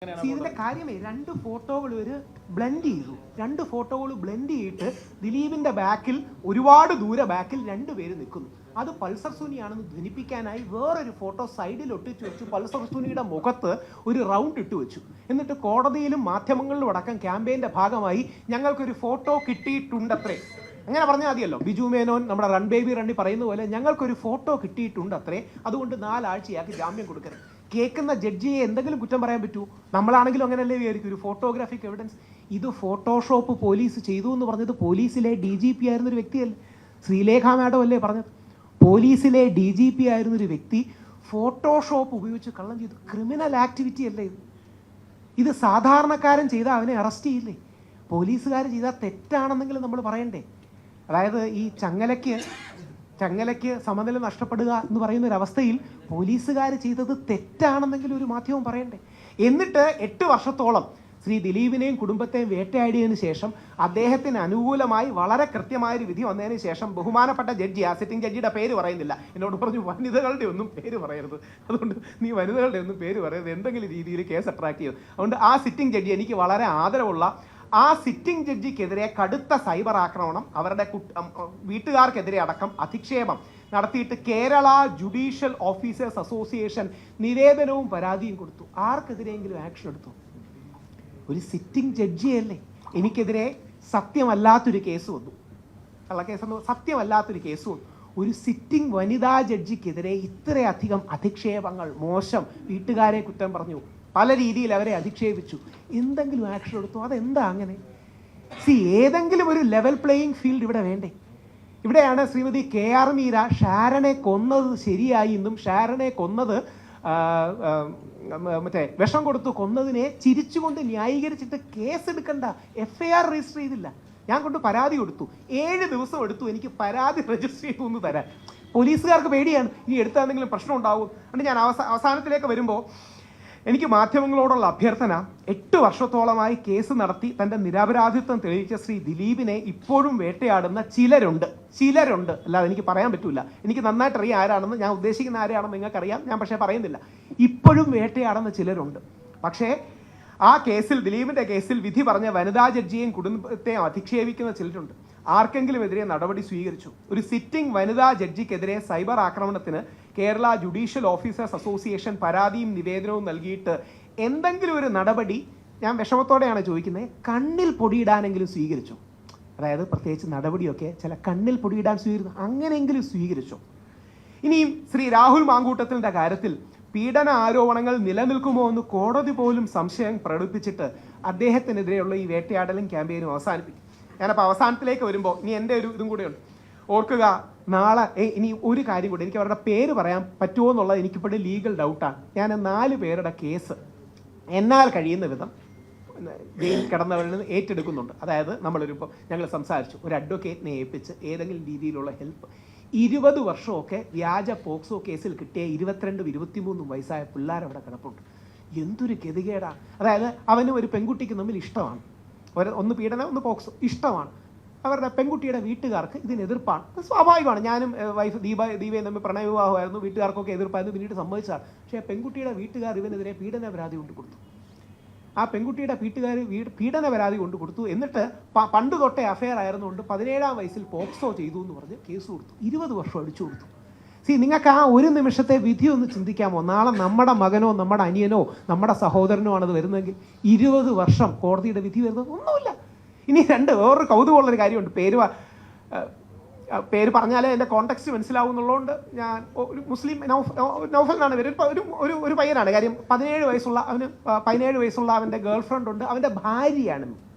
ഇതിന്റെ കാര്യമേ രണ്ട് ഫോട്ടോകൾ ഒരു ബ്ലെൻഡ് ചെയ്തു. രണ്ട് ഫോട്ടോകൾ ബ്ലെൻഡ് ചെയ്തിട്ട് ദിലീപിന്റെ ബാക്കിൽ ഒരുപാട് ദൂരെ ബാക്കിൽ രണ്ടുപേര് നിൽക്കുന്നു. അത് പൾസർ സുനിയാണെന്ന് ധ്വനിപ്പിക്കാനായി വേറൊരു ഫോട്ടോ സൈഡിൽ ഒട്ടിച്ചു വെച്ചു. പൾസർ സുനിയുടെ മുഖത്ത് ഒരു റൗണ്ട് ഇട്ട് വെച്ചു. എന്നിട്ട് കോടതിയിലും മാധ്യമങ്ങളിലും അടക്കം ക്യാമ്പയിന്റെ ഭാഗമായി ഞങ്ങൾക്കൊരു ഫോട്ടോ കിട്ടിയിട്ടുണ്ടത്രേ. അങ്ങനെ പറഞ്ഞാൽ മതിയല്ലോ. ബിജു മേനോൻ നമ്മുടെ റൺ ബേബി റണ്ണി പറയുന്ന പോലെ ഞങ്ങൾക്കൊരു ഫോട്ടോ കിട്ടിയിട്ടുണ്ടത്രേ, അതുകൊണ്ട് 4 ആഴ്ചയാക്കി ജാമ്യം കൊടുക്കരുത്. കേൾക്കുന്ന ജഡ്ജിയെ എന്തെങ്കിലും കുറ്റം പറയാൻ പറ്റൂ? നമ്മളാണെങ്കിലും അങ്ങനെയല്ലേ വിചാരിക്കും. ഒരു ഫോട്ടോഗ്രാഫിക് എവിഡൻസ്. ഇത് ഫോട്ടോഷോപ്പ് പോലീസ് ചെയ്തു എന്ന് പറഞ്ഞത് പോലീസിലെ DGP ആയിരുന്നൊരു വ്യക്തിയല്ലേ, ശ്രീലേഖ മാഡം അല്ലേ പറഞ്ഞത്? പോലീസിലെ DGP ആയിരുന്നൊരു വ്യക്തി ഫോട്ടോഷോപ്പ് ഉപയോഗിച്ച് കള്ളം ചെയ്തു. ക്രിമിനൽ ആക്ടിവിറ്റി അല്ലേ ഇത്? ഇത് സാധാരണക്കാരൻ ചെയ്താൽ അവനെ അറസ്റ്റ് ചെയ്യില്ലേ? പോലീസുകാർ ചെയ്താൽ തെറ്റാണെന്നെങ്കിലും നമ്മൾ പറയണ്ടേ? അതായത് ഈ ചങ്ങലയ്ക്ക് സമനില നഷ്ടപ്പെടുക എന്ന് പറയുന്ന ഒരു അവസ്ഥയിൽ പോലീസുകാർ ചെയ്തത് തെറ്റാണെന്നെങ്കിലും ഒരു മാധ്യമം പറയണ്ടേ? എന്നിട്ട് 8 വർഷത്തോളം ശ്രീ ദിലീപിനെയും കുടുംബത്തെയും വേട്ടയാടിയതിനു ശേഷം അദ്ദേഹത്തിന് അനുകൂലമായി വളരെ കൃത്യമായൊരു വിധി വന്നതിന് ശേഷം ബഹുമാനപ്പെട്ട ജഡ്ജി, ആ സിറ്റിംഗ് ജഡ്ജിയുടെ പേര് പറയുന്നില്ല, എന്നോട് പറഞ്ഞു വനിതകളുടെ ഒന്നും പേര് പറയരുത്, അതുകൊണ്ട് നീ വനിതകളുടെ ഒന്നും പേര് പറയരുത്, എന്തെങ്കിലും രീതിയിൽ കേസ് അട്രാക്ട് ചെയ്തു. അതുകൊണ്ട് ആ സിറ്റിംഗ് ജഡ്ജി, എനിക്ക് വളരെ ആദരവുള്ള ആ സിറ്റിംഗ് ജഡ്ജിക്കെതിരെ കടുത്ത സൈബർ ആക്രമണം, അവരുടെ വീട്ടുകാർക്കെതിരെ അടക്കം അധിക്ഷേപം നടത്തിയിട്ട് കേരള ജുഡീഷ്യൽ ഓഫീസേഴ്സ് അസോസിയേഷൻ നിവേദനവും പരാതിയും കൊടുത്തു. ആർക്കെതിരെയെങ്കിലും ആക്ഷൻ എടുത്തു? ഒരു സിറ്റിംഗ് ജഡ്ജിയല്ലേ. എനിക്കെതിരെ സത്യമല്ലാത്തൊരു കേസ് വന്നു, കള്ളക്കേസെന്ന് സത്യമല്ലാത്തൊരു കേസ് വന്നു. ഒരു സിറ്റിംഗ് വനിതാ ജഡ്ജിക്കെതിരെ ഇത്രയധികം അധിക്ഷേപങ്ങൾ, മോശം, വീട്ടുകാരെ കുറ്റം പറഞ്ഞു, പല രീതിയിൽ അവരെ അധിക്ഷേപിച്ചു, എന്തെങ്കിലും ആക്ഷൻ എടുത്തു? അതെന്താ അങ്ങനെ? ഏതെങ്കിലും ഒരു ലെവൽ പ്ലേയിങ് ഫീൽഡ് ഇവിടെ വേണ്ടേ? ഇവിടെയാണ് ശ്രീമതി KR മീര ഷാരനെ കൊന്നത് ശരിയായി എന്നും ഷാരനെ കൊന്നത് മറ്റേ വിഷം കൊടുത്തു കൊന്നതിനെ ചിരിച്ചുകൊണ്ട് ന്യായീകരിച്ചിട്ട് കേസ് എടുക്കണ്ട, FIR രജിസ്റ്റർ ചെയ്തില്ല. ഞാൻ കൊണ്ട് പരാതി കൊടുത്തു, 7 ദിവസം എടുത്തു എനിക്ക് പരാതി രജിസ്റ്റർ ചെയ്തു എന്ന് തരാൻ. പോലീസുകാർക്ക് പേടിയാണ്, ഇനി എടുത്താണെങ്കിലും പ്രശ്നം ഉണ്ടാവും. അതുകൊണ്ട് ഞാൻ അവസാനത്തിലേക്ക് വരുമ്പോൾ എനിക്ക് മാധ്യമങ്ങളോടുള്ള അഭ്യർത്ഥന, 8 വർഷത്തോളമായി കേസ് നടത്തി തൻ്റെ നിരപരാധിത്വം തെളിയിച്ച ശ്രീ ദിലീപിനെ ഇപ്പോഴും വേട്ടയാടുന്ന ചിലരുണ്ട്, അല്ലാതെ എനിക്ക് പറയാൻ പറ്റൂല. എനിക്ക് നന്നായിട്ട് അറിയാം ആരാണെന്ന്, ഞാൻ ഉദ്ദേശിക്കുന്ന ആരാണെന്ന് നിങ്ങൾക്കറിയാം, ഞാൻ പക്ഷേ പറയുന്നില്ല. ഇപ്പോഴും വേട്ടയാടുന്ന ചിലരുണ്ട്. പക്ഷേ ആ കേസിൽ, ദിലീപിൻ്റെ കേസിൽ വിധി പറഞ്ഞ വനിതാ ജഡ്ജിയെയും കുടുംബത്തെയും അധിക്ഷേപിക്കുന്ന ചിലരുണ്ട്. ആർക്കെങ്കിലും എതിരെ നടപടി സ്വീകരിച്ചു? ഒരു സിറ്റിംഗ് വനിതാ ജഡ്ജിക്കെതിരെ സൈബർ ആക്രമണത്തിന് കേരള ജുഡീഷ്യൽ ഓഫീസേഴ്സ് അസോസിയേഷൻ പരാതിയും നിവേദനവും നൽകിയിട്ട് എന്തെങ്കിലും ഒരു നടപടി, ഞാൻ വിഷമത്തോടെയാണ് ചോദിക്കുന്നത്, കണ്ണിൽ പൊടിയിടാനെങ്കിലും സ്വീകരിച്ചു? അതായത് പ്രത്യേകിച്ച് നടപടിയൊക്കെ ചില കണ്ണിൽ പൊടിയിടാൻ സ്വീകരിച്ചു, അങ്ങനെയെങ്കിലും സ്വീകരിച്ചു? ഇനിയും ശ്രീ രാഹുൽ മാങ്കൂട്ടത്തിൻ്റെ കാര്യത്തിൽ പീഡന ആരോപണങ്ങൾ നിലനിൽക്കുമോ എന്ന് കോടതി പോലും സംശയം പ്രകടിപ്പിച്ചിട്ട് അദ്ദേഹത്തിനെതിരെയുള്ള ഈ വേട്ടയാടലും ക്യാമ്പയിനും അവസാനിപ്പിക്കും. ഞാനപ്പോൾ അവസാനത്തിലേക്ക് വരുമ്പോൾ ഇനി എൻ്റെ ഒരു ഇതും കൂടെയുണ്ട്. ഓർക്കുക, നാളെ ഇനി ഒരു കാര്യം കൂടി, എനിക്ക് അവരുടെ പേര് പറയാൻ പറ്റുമോ എന്നുള്ളത് എനിക്കിപ്പോഴും ലീഗൽ ഡൗട്ടാണ്. ഞാൻ 4 പേരുടെ കേസ് എന്നാൽ കഴിയുന്ന വിധം ജയിലിൽ കിടന്നവരിൽ നിന്ന് ഏറ്റെടുക്കുന്നുണ്ട്. അതായത് നമ്മളിപ്പോൾ ഞങ്ങൾ സംസാരിച്ചു, ഒരു അഡ്വക്കേറ്റിനെ ഏൽപ്പിച്ച് ഏതെങ്കിലും രീതിയിലുള്ള ഹെൽപ്പ്. 20 വർഷമൊക്കെ വ്യാജ പോക്സോ കേസിൽ കിട്ടിയ 22, 23 വയസ്സായ പിള്ളേരവിടെ കിടപ്പുണ്ട്. എന്തൊരു ഗതികേടാണ്. അതായത് അവനും ഒരു പെൺകുട്ടിക്ക് തമ്മിൽ ഇഷ്ടമാണ്, ഒന്ന് പീഡനം ഒന്ന് പോക്സോ ഇഷ്ടമാണ്. അവരുടെ പെൺകുട്ടിയുടെ വീട്ടുകാർക്ക് ഇതിന് എതിർപ്പാണ്, സ്വാഭാവികമാണ്. ഞാനും വൈഫ് ദീപയും തമ്മിൽ പ്രണയവിവാഹമായിരുന്നു, വീട്ടുകാർക്കൊക്കെ എതിർപ്പായിരുന്നു, പിന്നീട് സമ്മതിച്ചതാണ്. പക്ഷേ പെൺകുട്ടിയുടെ വീട്ടുകാർ ഇവനെതിരെ പീഡന പരാതി കൊണ്ട് കൊടുത്തു. ആ പെൺകുട്ടിയുടെ വീട്ടുകാർ പീഡന പരാതി കൊണ്ട് കൊടുത്തു. എന്നിട്ട് പണ്ട് തൊട്ടേ അഫെയർ ആയിരുന്നുകൊണ്ട് 17-ാം വയസ്സിൽ പോക്സോ ചെയ്തു എന്ന് പറഞ്ഞ് കേസ് കൊടുത്തു. 20 വർഷം അടിച്ചു കൊടുത്തു. നിങ്ങൾക്ക് ആ ഒരു നിമിഷത്തെ വിധി ഒന്ന് ചിന്തിക്കാമോ? നാളെ നമ്മുടെ മകനോ നമ്മുടെ അനിയനോ നമ്മുടെ സഹോദരനോ ആണത് വരുന്നതെങ്കിൽ 20 വർഷം കോടതിയുടെ വിധി വരുന്നത് ഒന്നുമില്ല. ഇനി വേറൊരു കൗതുകമുള്ളൊരു കാര്യമുണ്ട്. പേര് പറഞ്ഞാലേ എൻ്റെ കോണ്ടെക്സ്റ്റ് മനസ്സിലാവുന്നുള്ളതുകൊണ്ട് ഞാൻ ഒരു മുസ്ലിം നൗഫൽ എന്നാണ് പേര്, ഒരു പയ്യനാണ്. കാര്യം 17 വയസ്സുള്ള അവൻ്റെ ഗേൾ ഫ്രണ്ട് ഉണ്ട്, അവൻ്റെ ഭാര്യയാണ്,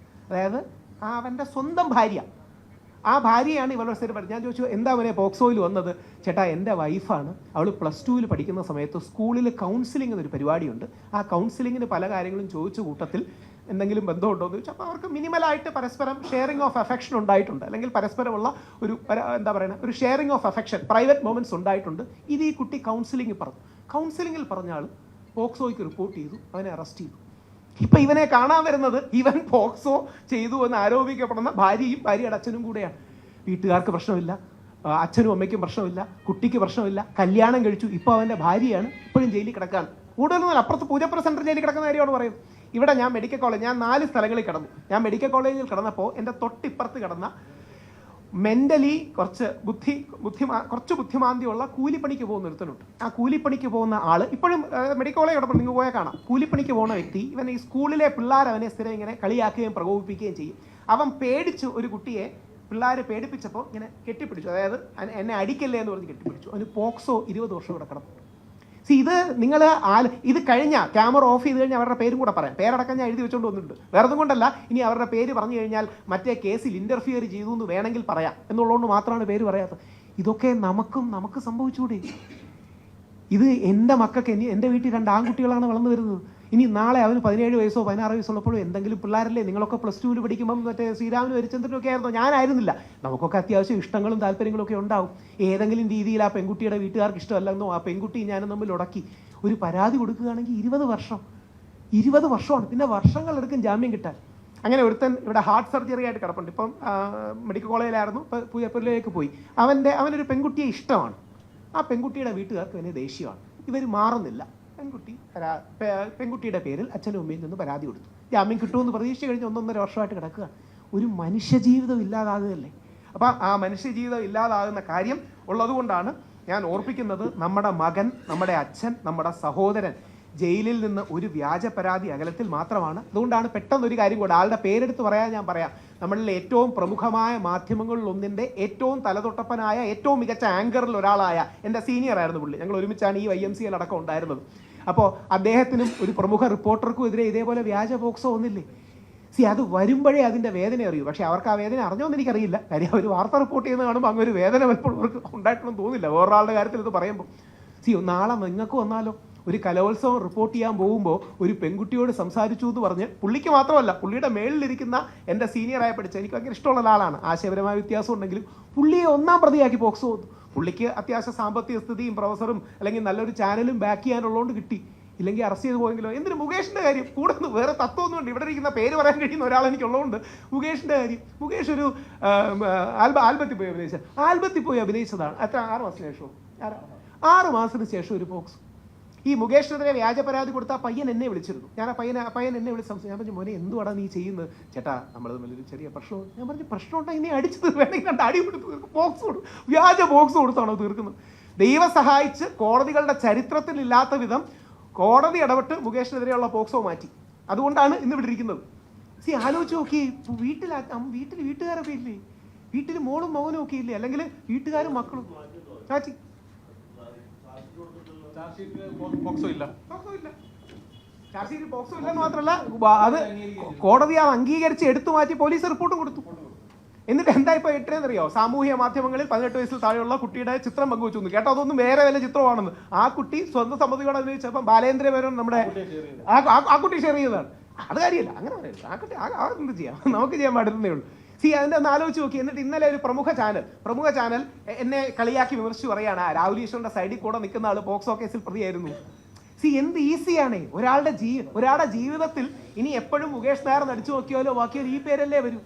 അതായത് അവൻ്റെ സ്വന്തം ഭാര്യ. ആ ഭാര്യയാണ് ഇവളുടെ സ്ഥിരം പഠിച്ചത്. ഞാൻ ചോദിച്ചു, എന്താ അവനെ പോക്സോയിൽ വന്നത്? ചേട്ടാ, എൻ്റെ വൈഫാണ്, അവൾ +2 പഠിക്കുന്ന സമയത്ത് സ്കൂളിൽ കൗൺസിലിംഗ് എന്നൊരു പരിപാടിയുണ്ട്. ആ കൗൺസിലിങ്ങിന് പല കാര്യങ്ങളും ചോദിച്ച കൂട്ടത്തിൽ എന്തെങ്കിലും ബന്ധമുണ്ടോ എന്ന് ചോദിച്ചാൽ അപ്പോൾ അവർക്ക് മിനിമലായിട്ട് പരസ്പരം ഷെയറിംഗ് ഓഫ് അഫെക്ഷൻ ഉണ്ടായിട്ടുണ്ട്, അല്ലെങ്കിൽ പരസ്പരമുള്ള ഒരു എന്താ പറയുക, ഒരു sharing of affection, private moments ഉണ്ടായിട്ടുണ്ട്. ഇത് ഈ കുട്ടി കൗൺസിലിംഗ് പറഞ്ഞു. കൗൺസിലിംഗിൽ പറഞ്ഞ ആൾ പോക്സോയ്ക്ക് റിപ്പോർട്ട് ചെയ്തു, അവനെ അറസ്റ്റ് ചെയ്തു. ഇപ്പം ഇവനെ കാണാൻ വരുന്നത് ഇവൻ പോക്സോ ചെയ്തു എന്ന് ആരോപിക്കപ്പെടുന്ന ഭാര്യയുടെ അച്ഛനും കൂടെയാണ്. വീട്ടുകാർക്ക് പ്രശ്നമില്ല, അച്ഛനും അമ്മയ്ക്കും പ്രശ്നമില്ല, കുട്ടിക്ക് പ്രശ്നമില്ല, കല്യാണം കഴിച്ചു, ഇപ്പോൾ അവൻ്റെ ഭാര്യയാണ്, ഇപ്പോഴും ജയിലിൽ കിടക്കുകയാണ്. കൂടുതലൊന്നുമില്ല. അപ്പുറത്ത് പൂജപ്പുര സെൻട്രൽ ജയിലിൽ കിടക്കുന്ന കാര്യമാണ് പറയുന്നത്. ഇവിടെ ഞാൻ മെഡിക്കൽ കോളേജ്, ഞാൻ 4 സ്ഥലങ്ങളിൽ കിടന്നു. ഞാൻ മെഡിക്കൽ കോളേജിൽ കിടന്നപ്പോൾ എൻ്റെ തൊട്ടിപ്പുറത്ത് കിടന്ന മെൻ്റലി കുറച്ച് ബുദ്ധിമാന്ദ്യമുള്ള കൂലിപ്പണിക്ക് പോകുന്ന ഒരുത്തനുണ്ട്. ആ കൂലിപ്പണിക്ക് പോകുന്ന ആൾ ഇപ്പോഴും മെഡിക്കൽ കോളേജ് കിടപ്പോൾ നിങ്ങൾ പോയാൽ കാണാം. കൂലിപ്പണിക്ക് പോകുന്ന വ്യക്തി, ഇവൻ ഈ സ്കൂളിലെ പിള്ളേർ അവനെ സ്ഥിരം ഇങ്ങനെ കളിയാക്കുകയും പ്രകോപിപ്പിക്കുകയും ചെയ്യും. അവൻ പേടിച്ച് ഒരു കുട്ടിയെ പിള്ളേർ പേടിപ്പിച്ചപ്പോൾ ഇങ്ങനെ കെട്ടിപ്പിടിച്ചു. അതായത് എന്നെ അടിക്കല്ലേ എന്ന് പറഞ്ഞ് കെട്ടിപ്പിടിച്ചു. അവന് പോക്സോ 20 വർഷം ഇവിടെ കിടന്നു. ഇത് നിങ്ങൾ ഇത് കഴിഞ്ഞ ക്യാമറ ഓഫ് ചെയ്ത് കഴിഞ്ഞാൽ അവരുടെ പേരും കൂടെ പറയാം. പേരടക്കം ഞാൻ എഴുതി വെച്ചുകൊണ്ട് വന്നിട്ടുണ്ട്. വേറെ ഒന്നും കൊണ്ടല്ല, ഇനി അവരുടെ പേര് പറഞ്ഞു കഴിഞ്ഞാൽ മറ്റേ കേസിൽ ഇന്റർഫിയർ ചെയ്തു എന്ന് വേണമെങ്കിൽ പറയാം എന്നുള്ളതുകൊണ്ട് മാത്രമാണ് പേര് പറയാത്തത്. ഇതൊക്കെ നമുക്ക് സംഭവിച്ചുകൂടെ? ഇത് എൻ്റെ മക്കൾക്ക്, എൻ്റെ വീട്ടിൽ 2 ആൺകുട്ടികളാണ് വളർന്നു വരുന്നത്. ഇനി നാളെ അവന് 17 വയസ്സോ 16 വയസ്സോ ഉള്ളപ്പോഴും എന്തെങ്കിലും പിള്ളേരല്ലേ, നിങ്ങളൊക്കെ +2 പഠിക്കുമ്പം മറ്റേ ശ്രീരാമനും ഹരിചന്ദ്രനൊക്കെ ആയിരുന്നോ? ഞാനായിരുന്നില്ല. നമുക്കൊക്കെ അത്യാവശ്യം ഇഷ്ടങ്ങളും താല്പര്യങ്ങളും ഒക്കെ ഉണ്ടാവും. ഏതെങ്കിലും രീതിയിൽ ആ പെൺകുട്ടിയുടെ വീട്ടുകാർക്ക് ഇഷ്ടമല്ലെന്നോ ആ പെൺകുട്ടി ഞാനും തമ്മിൽ ഉടക്കി ഒരു പരാതി കൊടുക്കുകയാണെങ്കിൽ 20 വർഷമാണ്. പിന്നെ വർഷങ്ങളെടുക്കും ജാമ്യം കിട്ടാൻ. അങ്ങനെ ഒരുത്തൻ ഇവിടെ ഹാർട്ട് സർജറി ആയിട്ട് കിടപ്പുണ്ട്. ഇപ്പം മെഡിക്കൽ കോളേജിലായിരുന്നു, ഇപ്പം പൂജപ്പുരയിലേക്ക് പോയി. അവനൊരു പെൺകുട്ടിയെ ഇഷ്ടമാണ്. ആ പെൺകുട്ടിയുടെ വീട്ടുകാർക്ക് അവനെ ദേഷ്യമാണ്. ഇവർ മാറുന്നില്ല. പെൺകുട്ടിയുടെ പേരിൽ അച്ഛനും അമ്മയിൽ നിന്ന് പരാതി കൊടുത്തു. ജാമ്യം കിട്ടുമെന്ന് പ്രതീക്ഷ കഴിഞ്ഞ് 1.5 വർഷമായിട്ട് കിടക്കുക. ഒരു മനുഷ്യജീവിതം ഇല്ലാതാകുകയല്ലേ? അപ്പം ആ മനുഷ്യജീവിതം ഇല്ലാതാകുന്ന കാര്യം ഉള്ളതുകൊണ്ടാണ് ഞാൻ ഓർപ്പിക്കുന്നത്, നമ്മുടെ മകൻ, നമ്മുടെ അച്ഛൻ, നമ്മുടെ സഹോദരൻ ജയിലിൽ നിന്ന് ഒരു വ്യാജ പരാതി അകലത്തിൽ മാത്രമാണ്. അതുകൊണ്ടാണ് പെട്ടെന്നൊരു കാര്യം കൂടെ, ആളുടെ പേരെടുത്ത് ഞാൻ പറയാം. നമ്മളിൽ ഏറ്റവും പ്രമുഖമായ മാധ്യമങ്ങളിൽ ഒന്നിൻ്റെ ഏറ്റവും തലതൊട്ടപ്പനായ ഏറ്റവും മികച്ച ആങ്കറിൽ ഒരാളായ എൻ്റെ സീനിയർ ആയിരുന്നു പുള്ളി. ഞങ്ങൾ ഒരുമിച്ചാണ് ഈ YMCA അടക്കം ഉണ്ടായിരുന്നത്. അപ്പോൾ അദ്ദേഹത്തിനും ഒരു പ്രമുഖ റിപ്പോർട്ടർക്കും എതിരെ ഇതേപോലെ വ്യാജ പോക്സോ ഒന്നില്ലേ? അത് വരുമ്പോഴേ അതിൻ്റെ വേദന അറിയൂ. പക്ഷേ അവർക്ക് ആ വേദന അറിഞ്ഞോന്ന് എനിക്കറിയില്ല. കാര്യം അവർ വാർത്ത റിപ്പോർട്ട് ചെയ്യുന്ന കാണുമ്പോൾ അങ്ങനെ ഒരു വേദന വല്ലപ്പോഴും അവർക്ക് ഉണ്ടായിട്ടൊന്നും തോന്നില്ല വേറൊരാളുടെ കാര്യത്തിൽ ഇത് പറയുമ്പോൾ. നാളെ നിങ്ങൾക്ക് വന്നാലോ, ഒരു കലോത്സവം റിപ്പോർട്ട് ചെയ്യാൻ പോകുമ്പോൾ ഒരു പെൺകുട്ടിയോട് സംസാരിച്ചു എന്ന് പറഞ്ഞ്, പുള്ളിക്ക് മാത്രമല്ല പുള്ളിയുടെ മേളിലിരിക്കുന്ന എൻ്റെ സീനിയറായി പഠിച്ച എനിക്ക് ഭയങ്കര ഇഷ്ടമുള്ള ആളാണ്, ആശയപരമായ വ്യത്യാസം ഉണ്ടെങ്കിലും പുള്ളിയെ 1-ാം പ്രതിയാക്കി പോക്സോ വന്നു. പുള്ളിക്ക് അത്യാവശ്യം സാമ്പത്തിക സ്ഥിതിയും പ്രൊഫസറും അല്ലെങ്കിൽ നല്ലൊരു ചാനലും ബാക്ക് ചെയ്യാനുള്ളതുകൊണ്ട് കിട്ടി. ഇല്ലെങ്കിൽ അറസ്റ്റ് ചെയ്ത് പോയെങ്കിലോ. എന്തിന് മുകേഷിൻ്റെ കാര്യം കൂടെ വേറെ തത്വമൊന്നുമുണ്ട്. ഇവിടെ ഇരിക്കുന്ന പേര് പറയാൻ കഴിയുന്ന ഒരാൾ എനിക്കുള്ളതുകൊണ്ട് മുകേഷിൻ്റെ കാര്യം. മുകേഷ് ഒരു ആൽബത്തിൽ പോയി അഭിനയിച്ചതാണ്. എത്ര 6 മാസത്തിന് ശേഷവും 6 മാസത്തിന് ശേഷം ഒരു പോക്സ്. ഈ മുകേഷിനെതിരെ വ്യാജ പരാതി കൊടുത്ത ആ പയ്യൻ എന്നെ വിളിച്ചിരുന്നു. ഞാൻ ആ പയ്യൻ എന്നെ വിളിച്ച് സംസാരിച്ചു. ഞാൻ പറഞ്ഞു, മോനെ എന്തുവാടാ നീ ചെയ്യുന്നത്? ചേട്ടാ നമ്മൾ തമ്മിലൊരു ചെറിയ പ്രശ്നം. ഞാൻ പറഞ്ഞു, പ്രശ്നം ഉണ്ടായി ഇനി അടിച്ചത് വേണമെങ്കിൽ 2 അടി കൊടുത്ത് തീർക്കും. പോക്സ് കൊടുക്കും, വ്യാജ പോക്സ് കൊടുത്താണോ തീർക്കുന്നത്? ദൈവം സഹായിച്ച് കോടതികളുടെ ചരിത്രത്തിൽ ഇല്ലാത്ത വിധം കോടതി ഇടപെട്ട് മുകേഷിനെതിരെയുള്ള പോക്സോ മാറ്റി. അതുകൊണ്ടാണ് ഇന്ന് ഇവിടെ ഇരിക്കുന്നത്. ആലോചിച്ച് നോക്കി, വീട്ടുകാരൊക്കെ ഇല്ലേ? വീട്ടിൽ മോളും മകനും ഒക്കെ ഇല്ലേ? അല്ലെങ്കിൽ വീട്ടുകാരും മക്കളും. ചാച്ചി പോക്സോ ഇല്ലെന്ന് മാത്രമല്ല, അത് കോടതി ആ അംഗീകരിച്ച് എടുത്തു മാറ്റി പോലീസ് റിപ്പോർട്ടും കൊടുത്തു. എന്നിട്ട് എന്താ ഇപ്പോൾ ഇട്ടേന്നറിയോ? സാമൂഹ്യ മാധ്യമങ്ങളിൽ 18 വയസ്സിൽ താഴെയുള്ള കുട്ടിയുടെ ചിത്രം പങ്കുവെച്ചു. കേട്ടോ, അതൊന്നും വേറെ വല്ല ചിത്രമാണെന്ന്. ആ കുട്ടി സ്വന്തം സമ്മതിയോടെ അഭിനയിച്ചപ്പം ബാലേന്ദ്രമേനോൻ നമ്മുടെ ആ കുട്ടി ഷെയർ ചെയ്തതാണ്. അത് കാര്യമല്ല, അങ്ങനെ പറയരുത്. ആ കുട്ടി എന്ത് ചെയ്യാം, നമുക്ക് ചെയ്യാൻ പാടുന്നേ ഉള്ളൂ. അതിൻ്റെ ഒന്ന് ആലോചിച്ച് നോക്കി. എന്നിട്ട് ഇന്നലെ ഒരു പ്രമുഖ ചാനൽ എന്നെ കളിയാക്കി വിമർശിച്ച് പറയാണ്, രാഹുൽ ഈശ്വറിന്റെ സൈഡിൽ കൂടെ നിൽക്കുന്ന ആള് പോക്സോ കേസിൽ പ്രതിയായിരുന്നു. എന്ത് ഈസിയാണേ ഒരാളുടെ ജീവിതത്തിൽ. ഇനി എപ്പോഴും മുകേഷ് നായർ നടിച്ചു നോക്കിയാലോ ബാക്കിയോ ഈ പേരല്ലേ വരും.